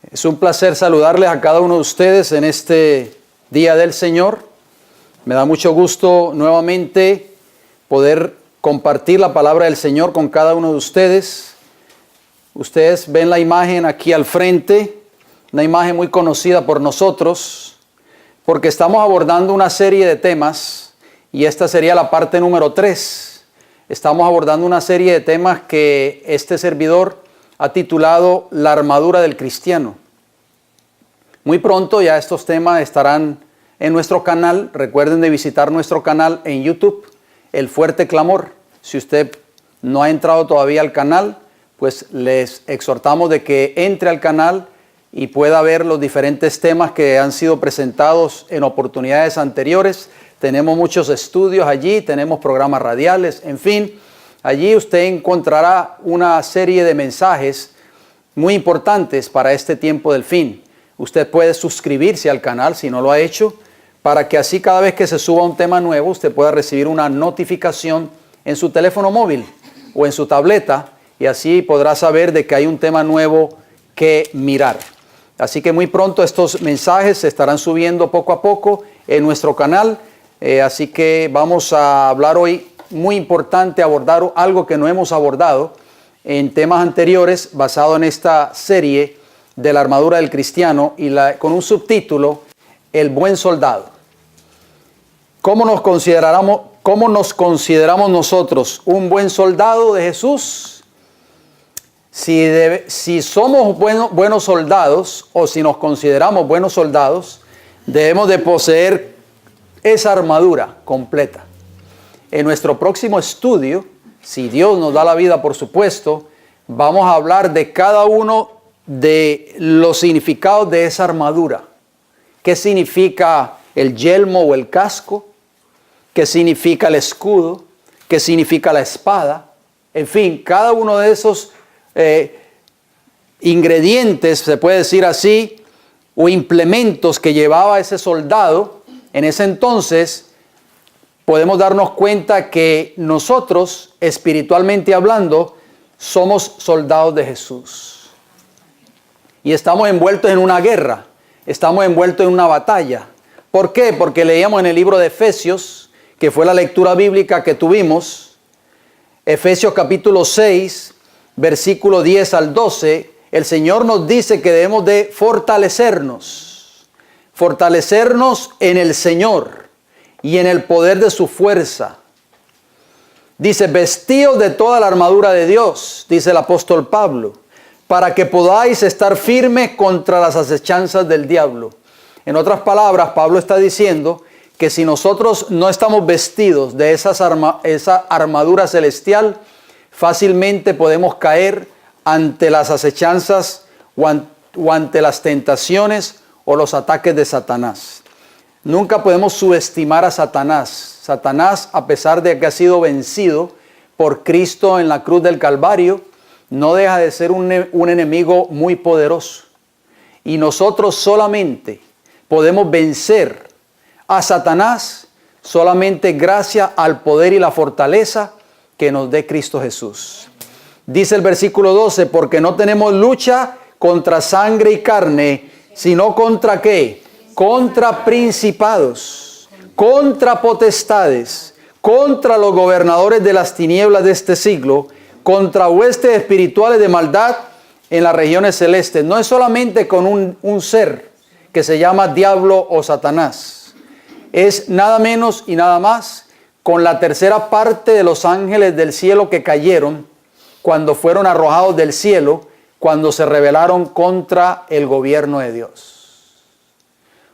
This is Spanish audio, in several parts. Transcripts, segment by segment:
Es un placer saludarles a cada uno de ustedes en este Día del Señor. Me da mucho gusto nuevamente poder compartir la palabra del Señor con cada uno de ustedes. Ustedes ven la imagen aquí al frente, una imagen muy conocida por nosotros, porque estamos abordando una serie de temas y esta sería la parte número 3. Estamos abordando una serie de temas que este servidor ha titulado La armadura del cristiano. Muy pronto ya estos temas estarán en nuestro canal. Recuerden de visitar nuestro canal en YouTube, El Fuerte Clamor. Si usted no ha entrado todavía al canal, pues les exhortamos de que entre al canal y pueda ver los diferentes temas que han sido presentados en oportunidades anteriores. Tenemos muchos estudios allí, tenemos programas radiales, en fin. Allí usted encontrará una serie de mensajes muy importantes para este tiempo del fin. Usted puede suscribirse al canal si no lo ha hecho, para que así cada vez que se suba un tema nuevo, usted pueda recibir una notificación en su teléfono móvil o en su tableta, y así podrá saber de que hay un tema nuevo que mirar. Así que muy pronto estos mensajes se estarán subiendo poco a poco en nuestro canal. Así que vamos a hablar hoy, muy importante, abordar algo que no hemos abordado en temas anteriores, basado en esta serie de la armadura del cristiano y con un subtítulo, El buen soldado. ¿Cómo nos consideramos nosotros un buen soldado de Jesús? Si somos buenos soldados o si nos consideramos buenos soldados, debemos de poseer esa armadura completa. En nuestro próximo estudio, si Dios nos da la vida, por supuesto, vamos a hablar de cada uno de los significados de esa armadura. ¿Qué significa el yelmo o el casco? ¿Qué significa el escudo? ¿Qué significa la espada? En fin, cada uno de esos ingredientes, se puede decir así, o implementos que llevaba ese soldado en ese entonces, podemos darnos cuenta que nosotros, espiritualmente hablando, somos soldados de Jesús. Y estamos envueltos en una guerra, estamos envueltos en una batalla. ¿Por qué? Porque leíamos en el libro de Efesios, que fue la lectura bíblica que tuvimos, Efesios capítulo 6, versículo 10 al 12, el Señor nos dice que debemos de fortalecernos en el Señor y en el poder de su fuerza. Dice, vestidos de toda la armadura de Dios, dice el apóstol Pablo, para que podáis estar firmes contra las acechanzas del diablo. En otras palabras, Pablo está diciendo que si nosotros no estamos vestidos de esa armadura celestial, fácilmente podemos caer ante las acechanzas o ante las tentaciones o los ataques de Satanás. Nunca podemos subestimar a Satanás. Satanás, a pesar de que ha sido vencido por Cristo en la cruz del Calvario, no deja de ser un enemigo muy poderoso. Y nosotros solamente podemos vencer a Satanás solamente gracias al poder y la fortaleza que nos dé Cristo Jesús. Dice el versículo 12, porque no tenemos lucha contra sangre y carne, sino contra ¿qué? Contra principados, contra potestades, contra los gobernadores de las tinieblas de este siglo, contra huestes espirituales de maldad en las regiones celestes. No es solamente con un ser que se llama diablo o Satanás. Es nada menos y nada más con la tercera parte de los ángeles del cielo que cayeron cuando fueron arrojados del cielo, cuando se rebelaron contra el gobierno de Dios.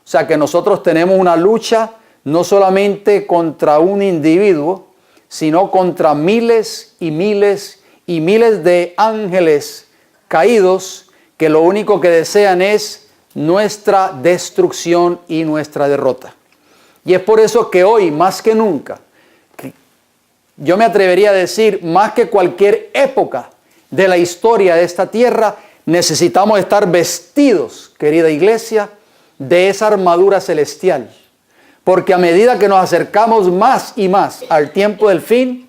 O sea que nosotros tenemos una lucha no solamente contra un individuo, sino contra miles y miles y miles de ángeles caídos que lo único que desean es nuestra destrucción y nuestra derrota. Y es por eso que hoy, más que nunca, yo me atrevería a decir, más que cualquier época de la historia de esta tierra, necesitamos estar vestidos, querida iglesia, de esa armadura celestial. Porque a medida que nos acercamos más y más al tiempo del fin,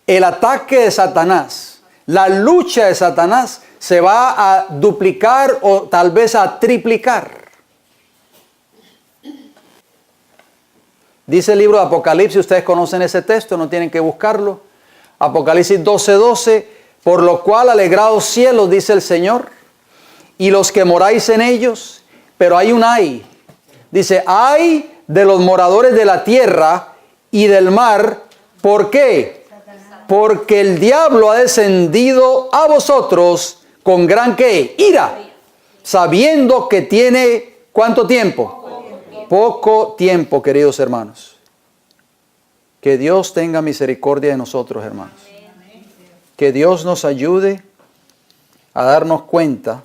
el ataque de Satanás, la lucha de Satanás se va a duplicar o tal vez a triplicar. Dice el libro de Apocalipsis, ustedes conocen ese texto, no tienen que buscarlo. Apocalipsis 12:12, por lo cual alegraos cielos, dice el Señor, y los que moráis en ellos, pero hay un ay. Dice, ay de los moradores de la tierra y del mar. ¿Por qué? Porque el diablo ha descendido a vosotros con gran ¿qué? Ira, sabiendo que tiene ¿cuánto tiempo? Poco tiempo, queridos hermanos. Que Dios tenga misericordia de nosotros, hermanos. Que Dios nos ayude a darnos cuenta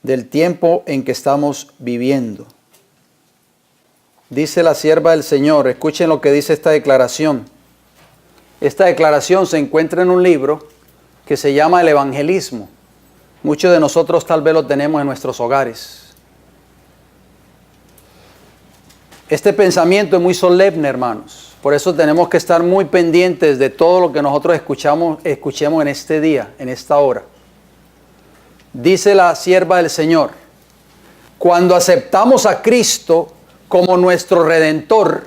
del tiempo en que estamos viviendo. Dice la sierva del Señor, escuchen lo que dice esta declaración. Esta declaración se encuentra en un libro que se llama El Evangelismo. Muchos de nosotros tal vez lo tenemos en nuestros hogares. Este pensamiento es muy solemne, hermanos. Por eso tenemos que estar muy pendientes de todo lo que nosotros escuchemos en este día, en esta hora. Dice la sierva del Señor, cuando aceptamos a Cristo como nuestro Redentor,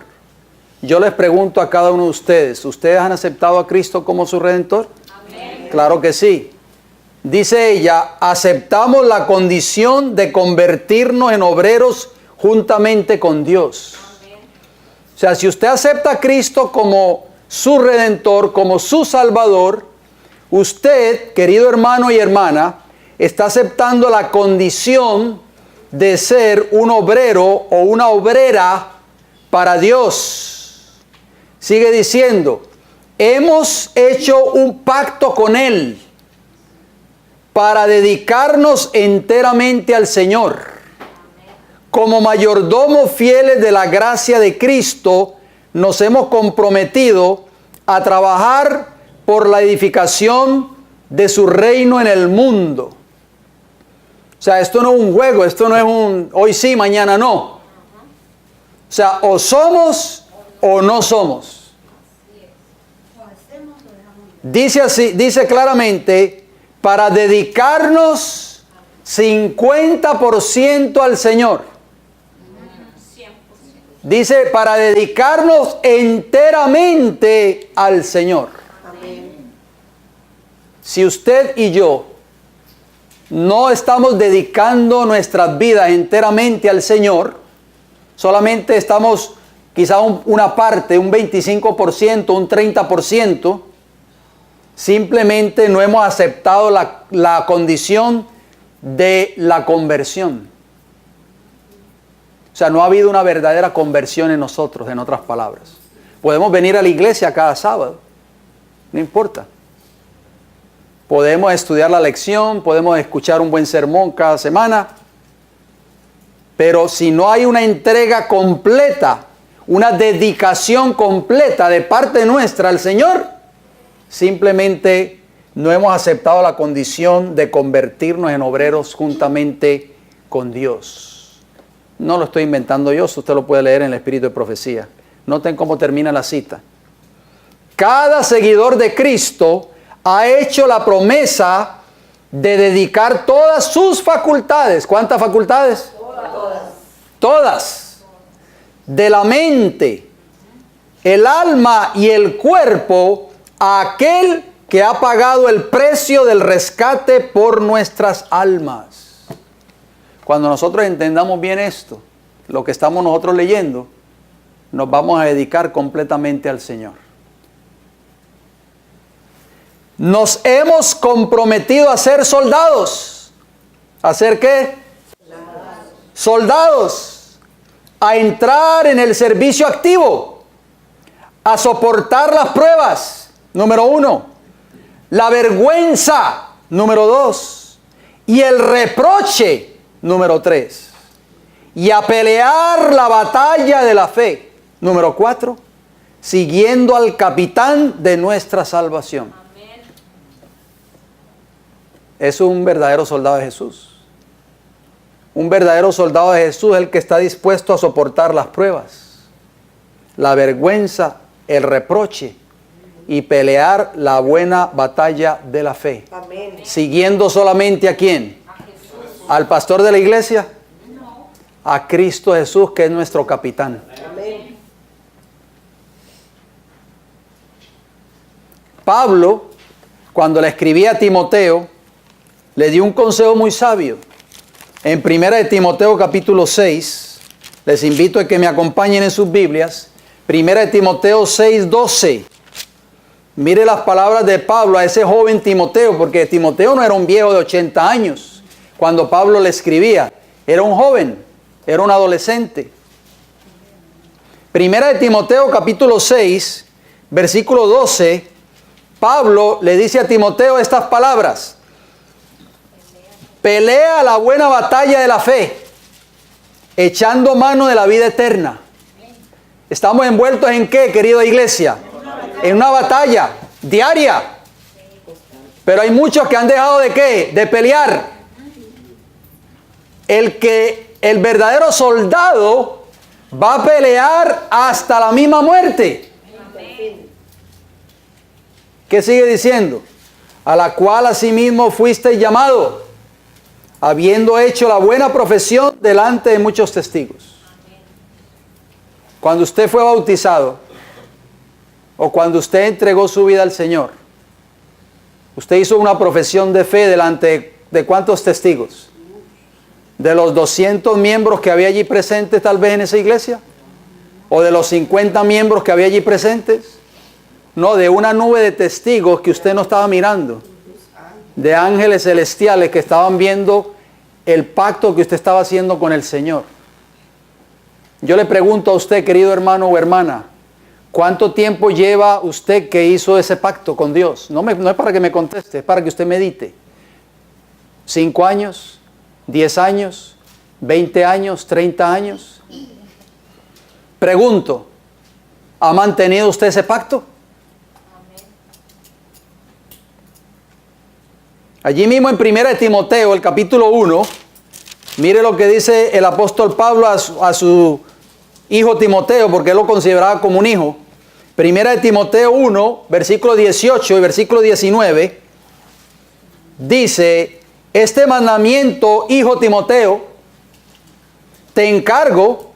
yo les pregunto a cada uno de ustedes, ¿ustedes han aceptado a Cristo como su Redentor? Amén. Claro que sí. Dice ella, aceptamos la condición de convertirnos en obreros juntamente con Dios. Amén. O sea, si usted acepta a Cristo como su Redentor, como su Salvador, usted, querido hermano y hermana, está aceptando la condición de ser un obrero o una obrera para Dios. Sigue diciendo, hemos hecho un pacto con Él para dedicarnos enteramente al Señor. Como mayordomos fieles de la gracia de Cristo, nos hemos comprometido a trabajar por la edificación de su reino en el mundo. O sea, esto no es un juego, esto no es un hoy sí, mañana no. O sea, o somos o no somos. Dice así, dice claramente, para dedicarnos 50% al Señor. Dice, para dedicarnos enteramente al Señor. Si usted y yo no estamos dedicando nuestras vidas enteramente al Señor, solamente estamos quizá una parte, un 25%, un 30%, simplemente no hemos aceptado la condición de la conversión. O sea, no ha habido una verdadera conversión en nosotros, en otras palabras. Podemos venir a la iglesia cada sábado, no importa. Podemos estudiar la lección, podemos escuchar un buen sermón cada semana, pero si no hay una entrega completa, una dedicación completa de parte nuestra al Señor, simplemente no hemos aceptado la condición de convertirnos en obreros juntamente con Dios. No lo estoy inventando yo, usted lo puede leer en el Espíritu de Profecía. Noten cómo termina la cita. Cada seguidor de Cristo ha hecho la promesa de dedicar todas sus facultades. ¿Cuántas facultades? Todas. Todas. De la mente, el alma y el cuerpo a aquel que ha pagado el precio del rescate por nuestras almas. Cuando nosotros entendamos bien esto, lo que estamos nosotros leyendo, nos vamos a dedicar completamente al Señor. Nos hemos comprometido a ser soldados. ¿A ser qué? Soldados. A entrar en el servicio activo. A soportar las pruebas. Número 1. La vergüenza. Número 2. Y el reproche. Número 3. Y a pelear la batalla de la fe. Número 4. Siguiendo al capitán de nuestra salvación. Es un verdadero soldado de Jesús. Un verdadero soldado de Jesús es el que está dispuesto a soportar las pruebas, la vergüenza, el reproche y pelear la buena batalla de la fe. Amén. Siguiendo solamente ¿a quién? ¿Al pastor de la iglesia? A Cristo Jesús, que es nuestro capitán. Amén. Pablo, cuando le escribía a Timoteo, le dio un consejo muy sabio. En 1 de Timoteo capítulo 6, les invito a que me acompañen en sus Biblias. 1 de Timoteo 6, 12. Mire las palabras de Pablo a ese joven Timoteo, porque Timoteo no era un viejo de 80 años cuando Pablo le escribía. Era un joven, era un adolescente. 1 de Timoteo capítulo 6, versículo 12, Pablo le dice a Timoteo estas palabras. Pelea la buena batalla de la fe, echando mano de la vida eterna. ¿Estamos envueltos en qué, querida iglesia? En una batalla diaria. Pero hay muchos que han dejado de qué? De pelear. El verdadero soldado va a pelear hasta la misma muerte. ¿Qué sigue diciendo? A la cual asimismo fuiste llamado, habiendo hecho la buena profesión delante de muchos testigos. Cuando usted fue bautizado, o cuando usted entregó su vida al Señor, usted hizo una profesión de fe delante de ¿cuántos testigos? ¿De los 200 miembros que había allí presentes tal vez en esa iglesia? ¿O de los 50 miembros que había allí presentes? No, de una nube de testigos que usted no estaba mirando. De ángeles celestiales que estaban viendo el pacto que usted estaba haciendo con el Señor. Yo le pregunto a usted, querido hermano o hermana, ¿cuánto tiempo lleva usted que hizo ese pacto con Dios? No es para que me conteste, es para que usted medite. 5 años, 10 años, 20 años, 30 años. Pregunto, ¿ha mantenido usted ese pacto? Allí mismo en 1 de Timoteo, el capítulo 1, mire lo que dice el apóstol Pablo a su hijo Timoteo, porque él lo consideraba como un hijo. 1 de Timoteo 1, versículo 18 y versículo 19, dice, este mandamiento, hijo Timoteo, te encargo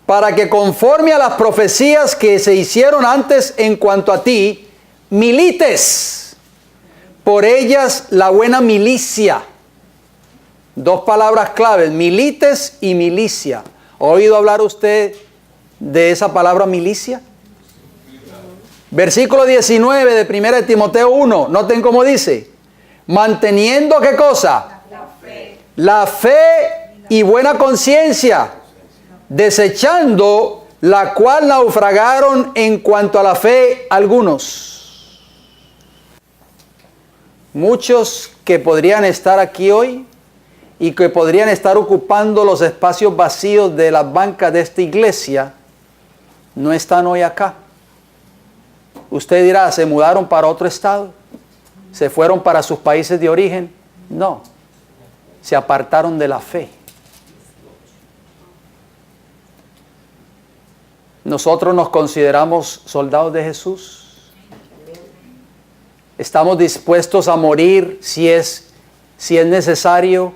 para que conforme a las profecías que se hicieron antes en cuanto a ti, milites por ellas la buena milicia. Dos palabras claves, milites y milicia. ¿Ha oído hablar usted de esa palabra milicia? Versículo 19 de 1 de Timoteo 1, noten cómo dice, manteniendo ¿qué cosa? La fe y buena conciencia, desechando la cual naufragaron en cuanto a la fe algunos. Muchos que podrían estar aquí hoy y que podrían estar ocupando los espacios vacíos de las bancas de esta iglesia, no están hoy acá. Usted dirá, ¿se mudaron para otro estado? ¿Se fueron para sus países de origen? No, se apartaron de la fe. Nosotros nos consideramos soldados de Jesús. Estamos dispuestos a morir si es necesario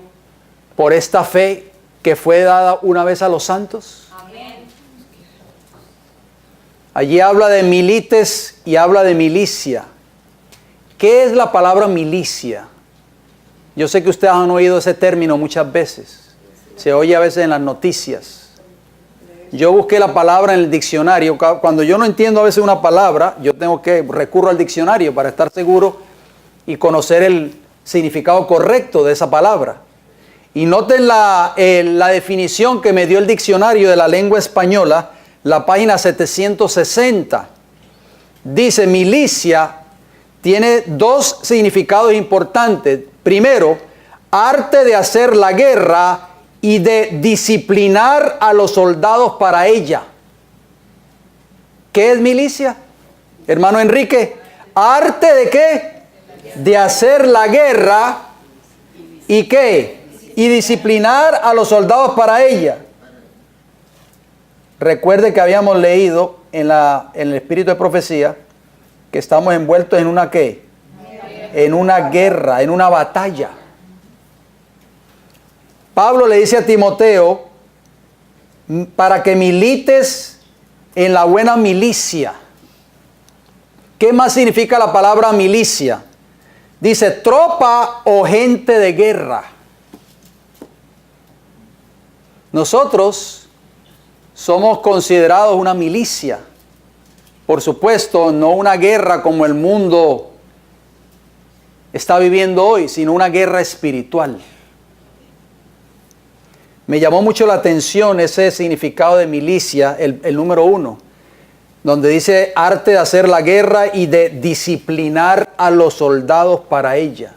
por esta fe que fue dada una vez a los santos. Amén. Allí habla de milites y habla de milicia. ¿Qué es la palabra milicia? Yo sé que ustedes han oído ese término muchas veces. Se oye a veces en las noticias. Yo busqué la palabra en el diccionario. Cuando yo no entiendo a veces una palabra, yo tengo que recurro al diccionario para estar seguro y conocer el significado correcto de esa palabra. Y noten la definición que me dio el diccionario de la lengua española, la página 760. Dice, milicia tiene dos significados importantes. Primero, arte de hacer la guerra y de disciplinar a los soldados para ella. ¿Qué es milicia? Hermano Enrique, ¿arte de qué? De hacer la guerra y ¿qué? Y disciplinar a los soldados para ella. Recuerde que habíamos leído en el espíritu de profecía que estamos envueltos en una ¿qué? En una guerra, en una batalla. Pablo le dice a Timoteo, para que milites en la buena milicia. ¿Qué más significa la palabra milicia? Dice tropa o gente de guerra. Nosotros somos considerados una milicia. Por supuesto, no una guerra como el mundo está viviendo hoy, sino una guerra espiritual. Me llamó mucho la atención ese significado de milicia, el número 1, donde dice arte de hacer la guerra y de disciplinar a los soldados para ella.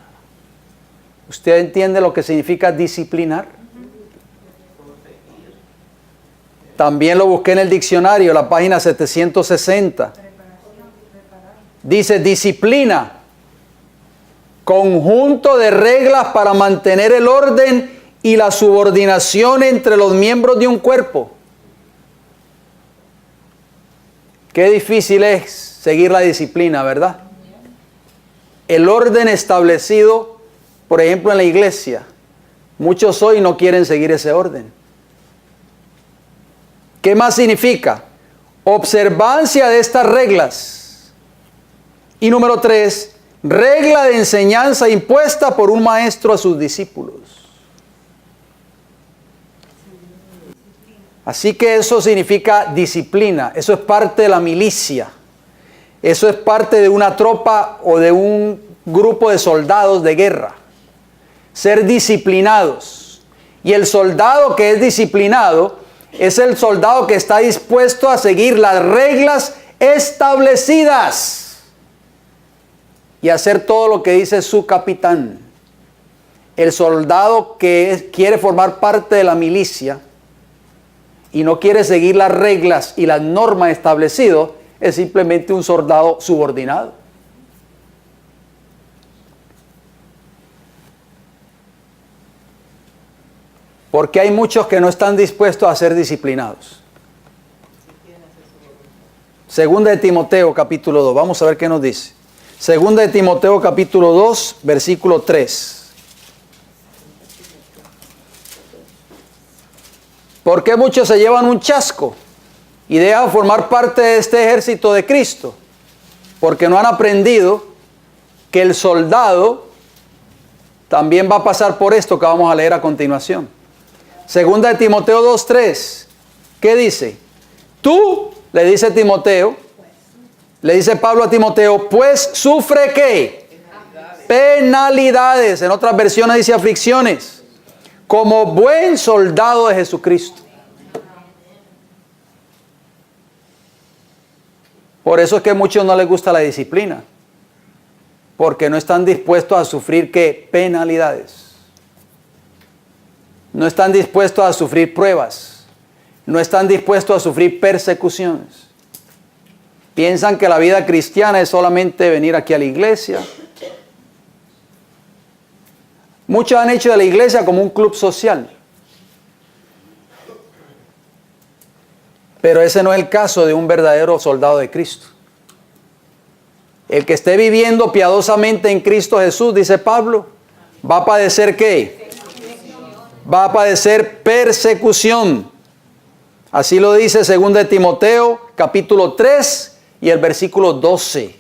¿Usted entiende lo que significa disciplinar? También lo busqué en el diccionario, la página 760. Dice disciplina, conjunto de reglas para mantener el orden y la subordinación entre los miembros de un cuerpo. Qué difícil es seguir la disciplina, ¿verdad? El orden establecido, por ejemplo, en la iglesia. Muchos hoy no quieren seguir ese orden. ¿Qué más significa? Observancia de estas reglas. Y número 3, regla de enseñanza impuesta por un maestro a sus discípulos. Así que eso significa disciplina, eso es parte de la milicia, eso es parte de una tropa o de un grupo de soldados de guerra. Ser disciplinados. Y el soldado que es disciplinado es el soldado que está dispuesto a seguir las reglas establecidas y hacer todo lo que dice su capitán. El soldado que quiere formar parte de la milicia y no quiere seguir las reglas y las normas establecidas, es simplemente un soldado subordinado. Porque hay muchos que no están dispuestos a ser disciplinados. Segunda de Timoteo capítulo 2, vamos a ver qué nos dice. Segunda de Timoteo capítulo 2, versículo 3. ¿Por qué muchos se llevan un chasco y dejan formar parte de este ejército de Cristo? Porque no han aprendido que el soldado también va a pasar por esto que vamos a leer a continuación. Segunda de Timoteo 2:3. ¿Qué dice? Tú, le dice Timoteo, le dice Pablo a Timoteo, pues sufre ¿qué? Penalidades. En otras versiones dice aflicciones. Como buen soldado de Jesucristo. Por eso es que a muchos no les gusta la disciplina. Porque no están dispuestos a sufrir ¿qué? Penalidades. No están dispuestos a sufrir pruebas. No están dispuestos a sufrir persecuciones. Piensan que la vida cristiana es solamente venir aquí a la iglesia. Muchos han hecho de la iglesia como un club social. Pero ese no es el caso de un verdadero soldado de Cristo. El que esté viviendo piadosamente en Cristo Jesús, dice Pablo, va a padecer ¿qué? Va a padecer persecución. Así lo dice 2 de Timoteo, capítulo 3 y el versículo 12.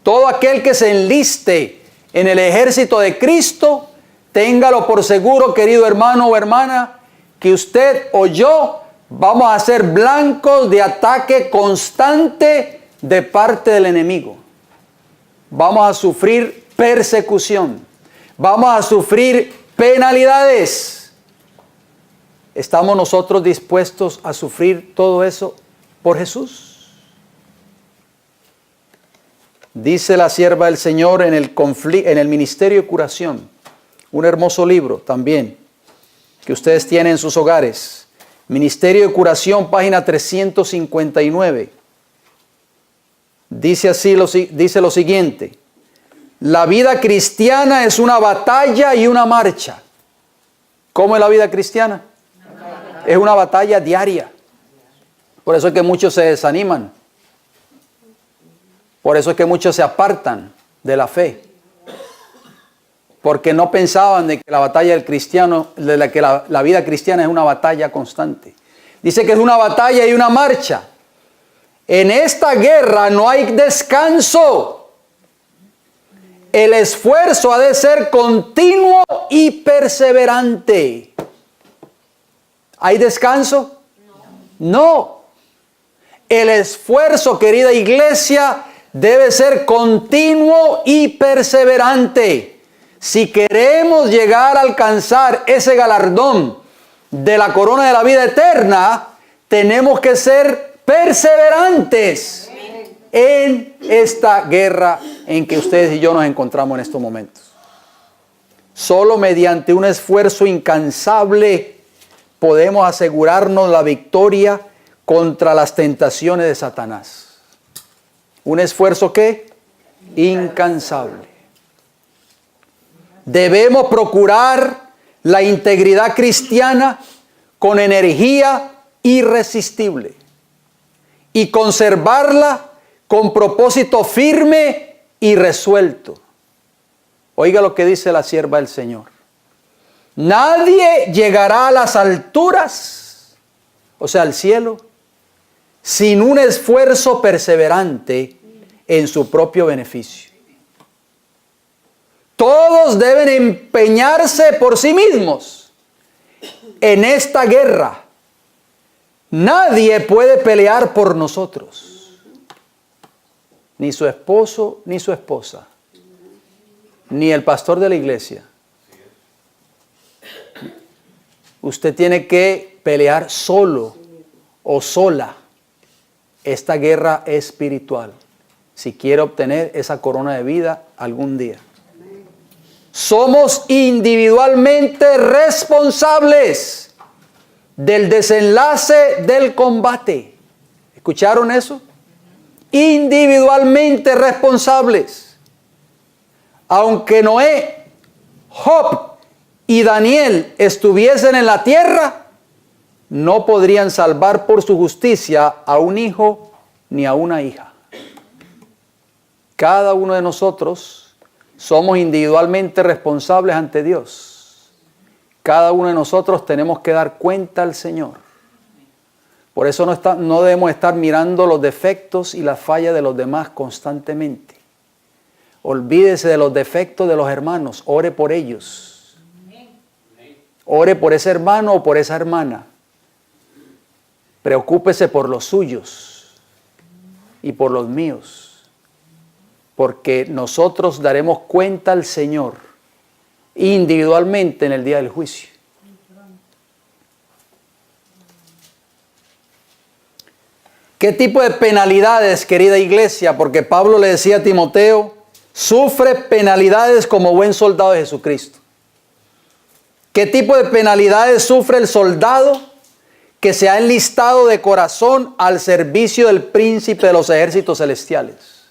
Todo aquel que se enliste en el ejército de Cristo, téngalo por seguro, querido hermano o hermana, que usted o yo vamos a ser blancos de ataque constante de parte del enemigo. Vamos a sufrir persecución. Vamos a sufrir penalidades. ¿Estamos nosotros dispuestos a sufrir todo eso por Jesús? Dice la sierva del Señor en el Ministerio de Curación, un hermoso libro también que ustedes tienen en sus hogares. Ministerio de Curación, página 359. Dice lo siguiente: la vida cristiana es una batalla y una marcha. ¿Cómo es la vida cristiana? Es una batalla diaria. Por eso es que muchos se desaniman. Por eso es que muchos se apartan de la fe. Porque no pensaban de que la batalla del cristiano, la vida cristiana es una batalla constante. Dice que es una batalla y una marcha. En esta guerra no hay descanso. El esfuerzo ha de ser continuo y perseverante. ¿Hay descanso? No. El esfuerzo, querida iglesia, debe ser continuo y perseverante. Si queremos llegar a alcanzar ese galardón de la corona de la vida eterna, tenemos que ser perseverantes en esta guerra en que ustedes y yo nos encontramos en estos momentos. Solo mediante un esfuerzo incansable podemos asegurarnos la victoria contra las tentaciones de Satanás. ¿Un esfuerzo qué? Incansable. Debemos procurar la integridad cristiana con energía irresistible y conservarla con propósito firme y resuelto. Oiga lo que dice la sierva del Señor. Nadie llegará a las alturas, o sea, al cielo, sin un esfuerzo perseverante en su propio beneficio. Todos deben empeñarse por sí mismos en esta guerra. Nadie puede pelear por nosotros. Ni su esposo, ni su esposa, ni el pastor de la iglesia. Usted tiene que pelear solo o sola esta guerra espiritual si quiere obtener esa corona de vida algún día. Somos individualmente responsables del desenlace del combate. ¿Escucharon eso? Individualmente responsables. Aunque Noé, Job y Daniel estuviesen en la tierra, no podrían salvar por su justicia a un hijo ni a una hija. Cada uno de nosotros somos individualmente responsables ante Dios. Cada uno de nosotros tenemos que dar cuenta al Señor. Por eso no debemos estar mirando los defectos y las fallas de los demás constantemente. Olvídese de los defectos de los hermanos, ore por ellos. Ore por ese hermano o por esa hermana. Preocúpese por los suyos y por los míos. Porque nosotros daremos cuenta al Señor individualmente en el día del juicio. ¿Qué tipo de penalidades, querida iglesia? Porque Pablo le decía a Timoteo, sufre penalidades como buen soldado de Jesucristo. ¿Qué tipo de penalidades sufre el soldado que se ha enlistado de corazón al servicio del príncipe de los ejércitos celestiales?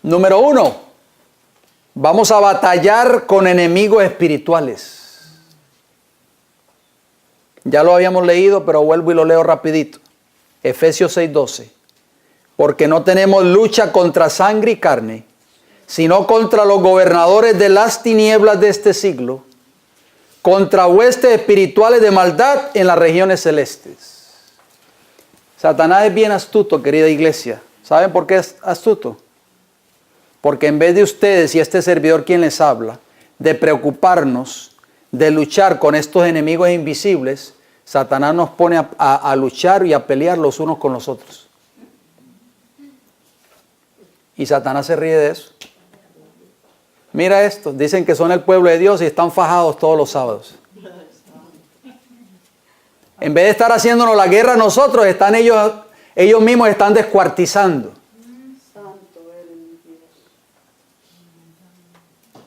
Número 1, vamos a batallar con enemigos espirituales. Ya lo habíamos leído, pero vuelvo y lo leo rapidito. Efesios 6:12. Porque no tenemos lucha contra sangre y carne, sino contra los gobernadores de las tinieblas de este siglo, contra huestes espirituales de maldad en las regiones celestes. Satanás es bien astuto, querida iglesia. ¿Saben por qué es astuto? Porque en vez de ustedes y este servidor quien les habla, de preocuparnos, de luchar con estos enemigos invisibles, Satanás nos pone a luchar y a pelear los unos con los otros. Y Satanás se ríe de eso. Mira esto, dicen que son el pueblo de Dios y están fajados todos los sábados. En vez de estar haciéndonos la guerra nosotros, están ellos mismos están descuartizando.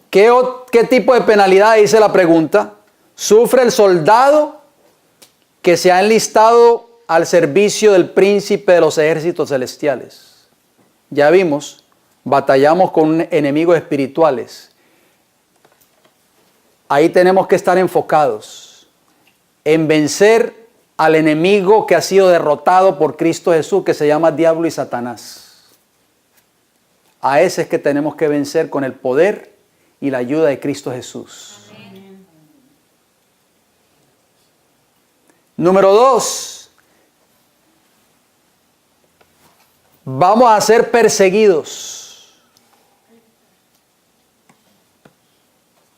¿Qué tipo de penalidad, dice la pregunta, sufre el soldado que se ha enlistado al servicio del príncipe de los ejércitos celestiales? Ya vimos, batallamos con enemigos espirituales. Ahí tenemos que estar enfocados en vencer al enemigo que ha sido derrotado por Cristo Jesús, que se llama diablo y Satanás. A ese es que tenemos que vencer con el poder y la ayuda de Cristo Jesús. Amén. Número 2. Vamos a ser perseguidos.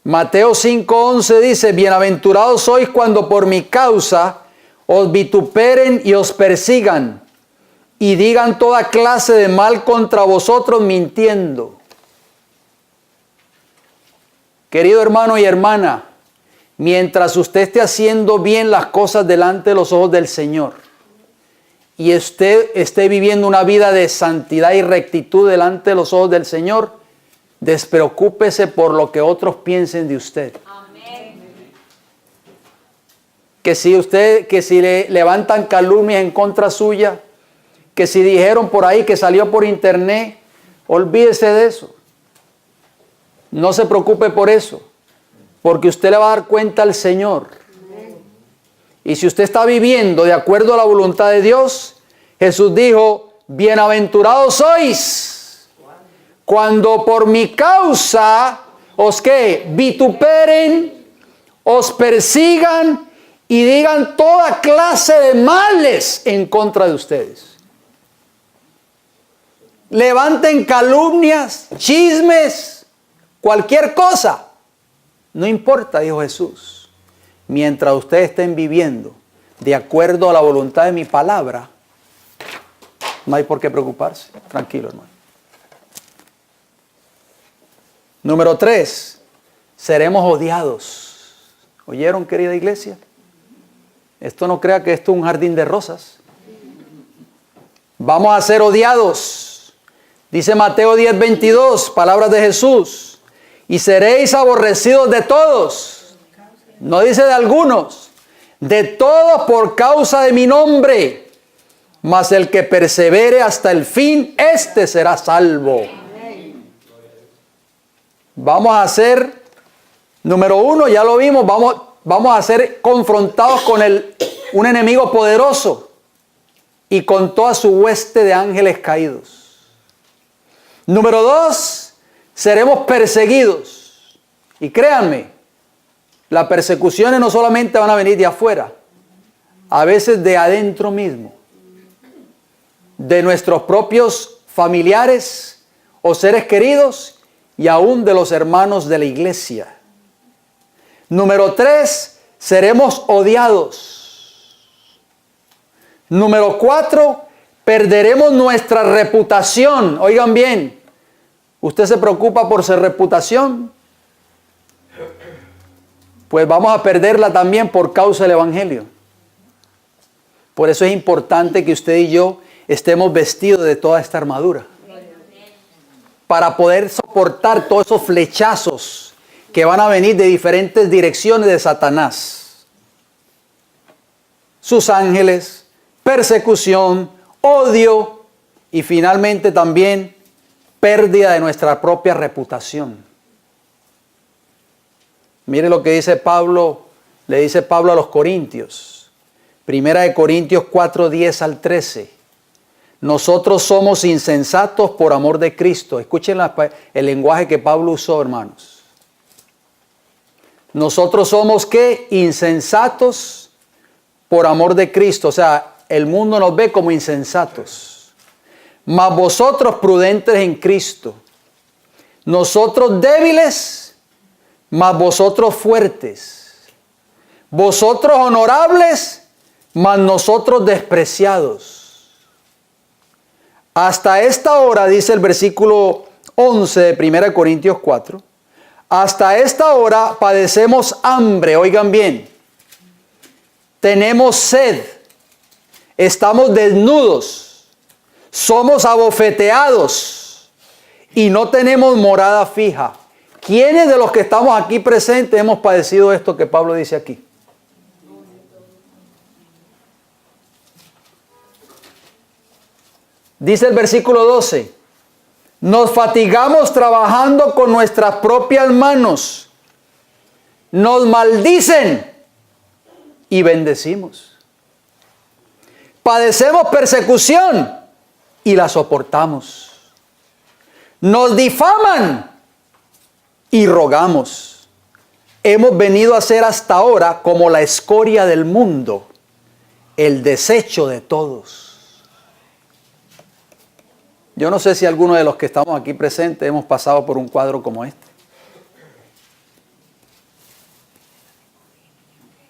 Mateo 5:11 dice: bienaventurados sois cuando por mi causa os vituperen y os persigan y digan toda clase de mal contra vosotros mintiendo. Querido hermano y hermana, mientras usted esté haciendo bien las cosas delante de los ojos del Señor y usted esté viviendo una vida de santidad y rectitud delante de los ojos del Señor, despreocúpese por lo que otros piensen de usted. Amén. Que si le levantan calumnias en contra suya, que si dijeron por ahí que salió por internet, olvídese de eso. No se preocupe por eso, porque usted le va a dar cuenta al Señor. Amén. Y si usted está viviendo de acuerdo a la voluntad de Dios, Jesús dijo: bienaventurados sois cuando por mi causa os vituperen, os persigan y digan toda clase de males en contra de ustedes. Levanten calumnias, chismes, cualquier cosa. No importa, dijo Jesús. Mientras ustedes estén viviendo de acuerdo a la voluntad de mi palabra, no hay por qué preocuparse. Tranquilo, hermano. Número 3, seremos odiados. ¿Oyeron, querida iglesia? Esto no crea que esto es un jardín de rosas. Vamos a ser odiados. Dice Mateo 10:22, palabras de Jesús: y seréis aborrecidos de todos. No dice de algunos, de todos por causa de mi nombre. Mas el que persevere hasta el fin, éste será salvo. Vamos a ser, número 1, ya lo vimos, vamos a ser confrontados con un enemigo poderoso y con toda su hueste de ángeles caídos. Número 2, seremos perseguidos. Y créanme, las persecuciones no solamente van a venir de afuera, a veces de adentro mismo, de nuestros propios familiares o seres queridos, y aún de los hermanos de la iglesia. Número 3, seremos odiados. Número 4, perderemos nuestra reputación. Oigan bien, ¿usted se preocupa por su reputación? Pues vamos a perderla también por causa del Evangelio. Por eso es importante que usted y yo estemos vestidos de toda esta armadura, para poder soportar todos esos flechazos que van a venir de diferentes direcciones de Satanás. Sus ángeles, persecución, odio y finalmente también pérdida de nuestra propia reputación. Mire lo que dice Pablo, le dice Pablo a los Corintios. Primera de Corintios 4:10 al 13. Nosotros somos insensatos por amor de Cristo. Escuchen el lenguaje que Pablo usó, hermanos. Nosotros somos, ¿qué? Insensatos por amor de Cristo. O sea, el mundo nos ve como insensatos. Mas vosotros prudentes en Cristo. Nosotros débiles, mas vosotros fuertes. Vosotros honorables, mas nosotros despreciados. Hasta esta hora, dice el versículo 11 de 1 Corintios 4, hasta esta hora padecemos hambre, oigan bien, tenemos sed, estamos desnudos, somos abofeteados y no tenemos morada fija. ¿Quiénes de los que estamos aquí presentes hemos padecido esto que Pablo dice aquí? Dice el versículo 12, nos fatigamos trabajando con nuestras propias manos, nos maldicen y bendecimos. Padecemos persecución y la soportamos. Nos difaman y rogamos. Hemos venido a ser hasta ahora como la escoria del mundo, el desecho de todos. Yo no sé si alguno de los que estamos aquí presentes hemos pasado por un cuadro como este.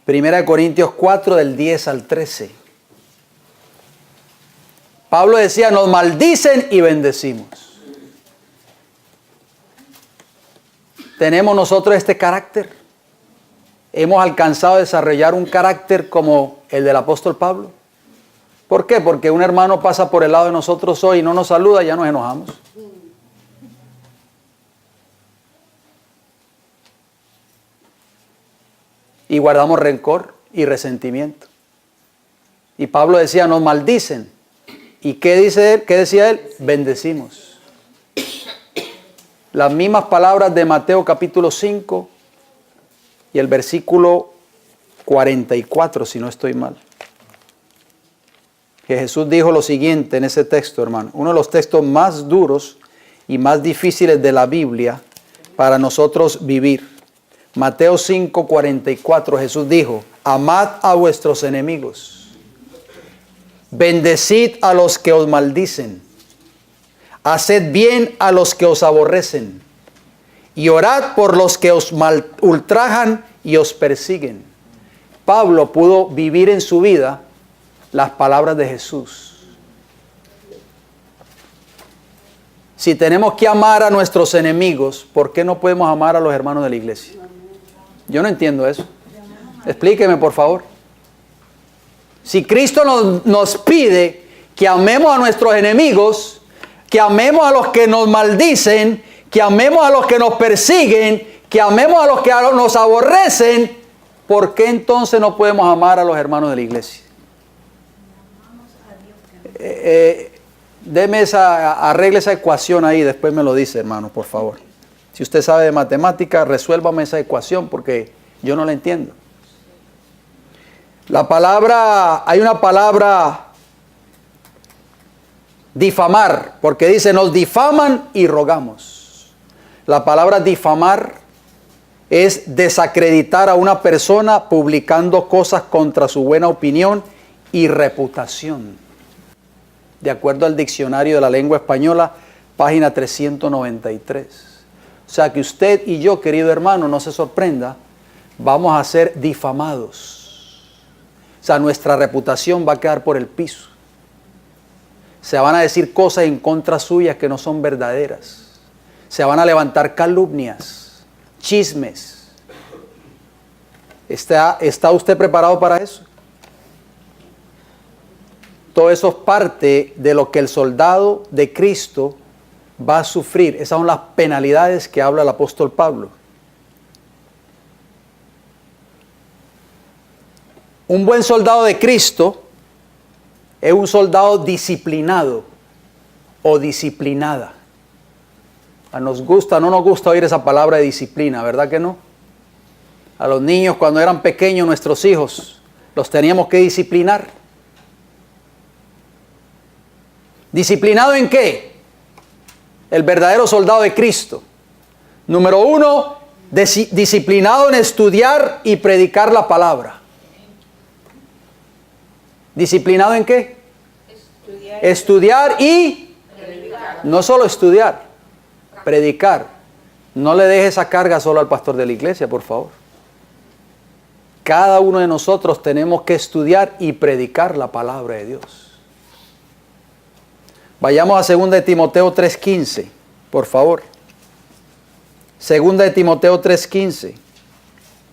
1 Corintios 4, del 10 al 13. Pablo decía, nos maldicen y bendecimos. ¿Tenemos nosotros este carácter? ¿Hemos alcanzado a desarrollar un carácter como el del apóstol Pablo? ¿Por qué? Porque un hermano pasa por el lado de nosotros hoy y no nos saluda, ya nos enojamos. Y guardamos rencor y resentimiento. Y Pablo decía, nos maldicen. ¿Y qué dice él? ¿Qué decía él? Bendecimos. Las mismas palabras de Mateo capítulo 5 y el versículo 44, si no estoy mal. Que Jesús dijo lo siguiente en ese texto, hermano. Uno de los textos más duros y más difíciles de la Biblia para nosotros vivir. Mateo 5, 44, Jesús dijo, amad a vuestros enemigos, bendecid a los que os maldicen, haced bien a los que os aborrecen, y orad por los que os ultrajan y os persiguen. Pablo pudo vivir en su vida las palabras de Jesús. Si tenemos que amar a nuestros enemigos, ¿por qué no podemos amar a los hermanos de la iglesia? Yo no entiendo eso. Explíqueme, por favor. Si Cristo nos pide que amemos a nuestros enemigos, que amemos a los que nos maldicen, que amemos a los que nos persiguen, que amemos a los que nos aborrecen, ¿por qué entonces no podemos amar a los hermanos de la iglesia? Arregle esa ecuación ahí, después me lo dice, hermano, por favor. Si usted sabe de matemática, resuélvame esa ecuación porque yo no la entiendo. Hay una palabra difamar, porque dice, nos difaman y rogamos. La palabra difamar es desacreditar a una persona publicando cosas contra su buena opinión y reputación. De acuerdo al diccionario de la lengua española, página 393. O sea que usted y yo, querido hermano, no se sorprenda, vamos a ser difamados. O sea, nuestra reputación va a quedar por el piso. Se van a decir cosas en contra suyas que no son verdaderas. Se van a levantar calumnias, chismes. ¿Está usted preparado para eso? Todo eso es parte de lo que el soldado de Cristo va a sufrir. Esas son las penalidades que habla el apóstol Pablo. Un buen soldado de Cristo es un soldado disciplinado o disciplinada. Nos gusta, no nos gusta oír esa palabra de disciplina, ¿verdad que no? A los niños cuando eran pequeños, nuestros hijos, los teníamos que disciplinar. ¿Disciplinado en qué? El verdadero soldado de Cristo. Número 1, disciplinado en estudiar y predicar la palabra. ¿Disciplinado en qué? Estudiar y predicar. No solo estudiar, predicar. No le deje esa carga solo al pastor de la iglesia, por favor. Cada uno de nosotros tenemos que estudiar y predicar la palabra de Dios. Vayamos a 2 Timoteo 3:15, por favor. 2 Timoteo 3:15.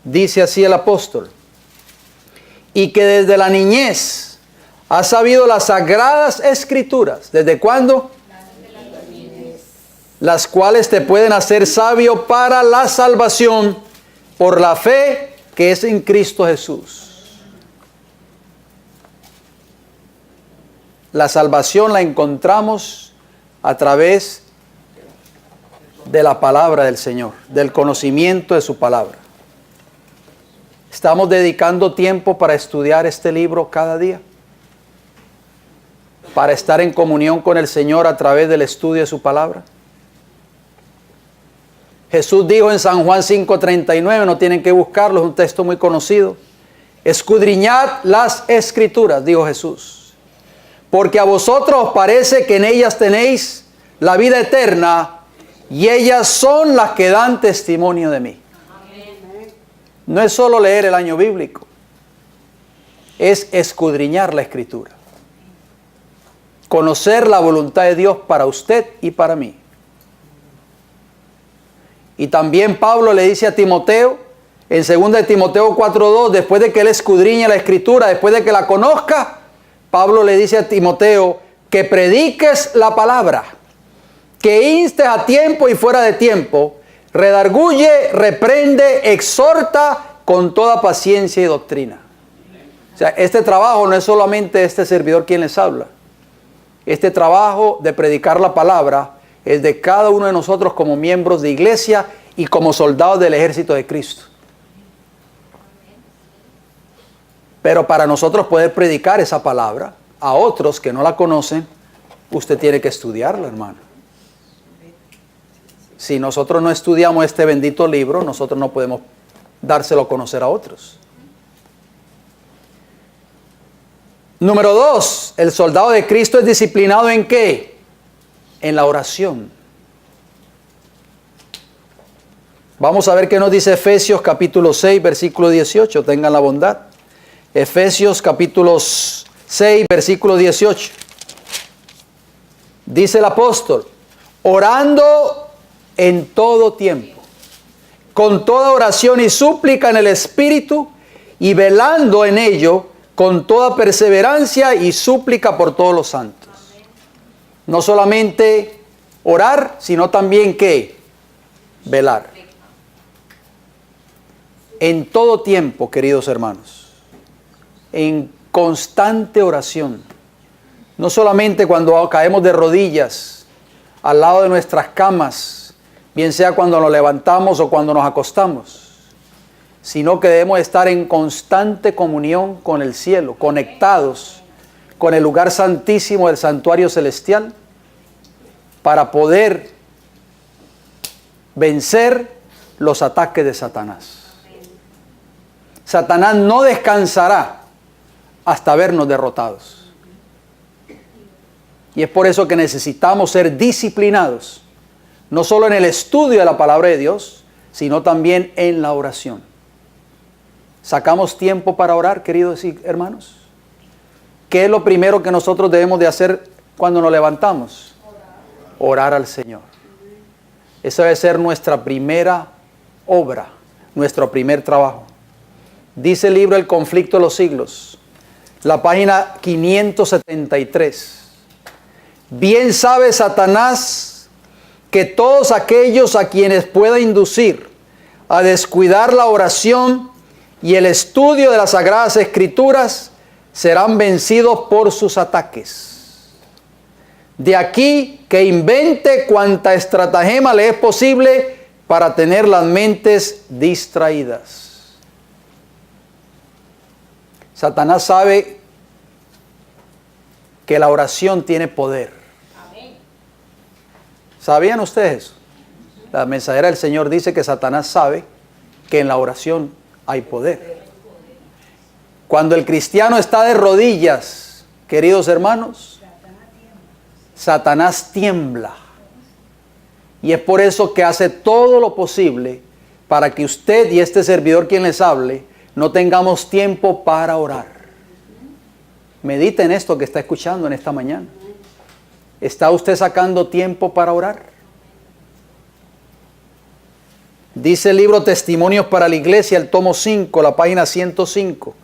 Dice así el apóstol. Y que desde la niñez has sabido las sagradas escrituras. ¿Desde cuándo? Las cuales te pueden hacer sabio para la salvación por la fe que es en Cristo Jesús. La salvación la encontramos a través de la palabra del Señor, del conocimiento de su palabra. Estamos dedicando tiempo para estudiar este libro cada día. para estar en comunión con el Señor a través del estudio de su palabra? Jesús dijo en San Juan 5:39, no tienen que buscarlo, es un texto muy conocido. Escudriñad las Escrituras, dijo Jesús, porque a vosotros os parece que en ellas tenéis la vida eterna y ellas son las que dan testimonio de mí. No es solo leer el año bíblico, es escudriñar la Escritura. Conocer la voluntad de Dios para usted y para mí. Y también Pablo le dice a Timoteo, en 2 de Timoteo 4:2, después de que él escudriñe la Escritura, después de que la conozca, Pablo le dice a Timoteo que prediques la palabra, que instes a tiempo y fuera de tiempo, redarguye, reprende, exhorta con toda paciencia y doctrina. O sea, este trabajo no es solamente este servidor quien les habla. Este trabajo de predicar la palabra es de cada uno de nosotros como miembros de iglesia y como soldados del ejército de Cristo. Pero para nosotros poder predicar esa palabra a otros que no la conocen, usted tiene que estudiarla, hermano. Si nosotros no estudiamos este bendito libro, nosotros no podemos dárselo a conocer a otros. Número 2, el soldado de Cristo es disciplinado ¿en qué? En la oración. Vamos a ver qué nos dice Efesios capítulo 6, versículo 18. Tengan la bondad. Efesios capítulo 6, versículo 18. Dice el apóstol, orando en todo tiempo, con toda oración y súplica en el Espíritu, y velando en ello con toda perseverancia y súplica por todos los santos. No solamente orar, sino también ¿qué? Velar. En todo tiempo, queridos hermanos, en constante oración. No solamente cuando caemos de rodillas al lado de nuestras camas, bien sea cuando nos levantamos o cuando nos acostamos, sino que debemos estar en constante comunión con el cielo, conectados con el lugar santísimo del santuario celestial, para poder vencer los ataques de Satanás. Satanás no descansará hasta vernos derrotados. Y es por eso que necesitamos ser disciplinados, no solo en el estudio de la palabra de Dios, sino también en la oración. ¿Sacamos tiempo para orar, queridos hermanos? ¿Qué es lo primero que nosotros debemos de hacer cuando nos levantamos? Orar al Señor. Esa debe ser nuestra primera obra, nuestro primer trabajo. Dice el libro El conflicto de los siglos, la página 573. Bien sabe Satanás que todos aquellos a quienes pueda inducir a descuidar la oración y el estudio de las Sagradas Escrituras serán vencidos por sus ataques. De aquí que invente cuanta estratagema le es posible para tener las mentes distraídas. Satanás sabe que la oración tiene poder. ¿Sabían ustedes eso? La mensajera del Señor dice que Satanás sabe que en la oración hay poder. Cuando el cristiano está de rodillas, queridos hermanos, Satanás tiembla. Y es por eso que hace todo lo posible para que usted y este servidor quien les hable no tengamos tiempo para orar. Medite en esto que está escuchando en esta mañana. ¿Está usted sacando tiempo para orar? Dice el libro Testimonios para la Iglesia, el tomo 5, la página 105.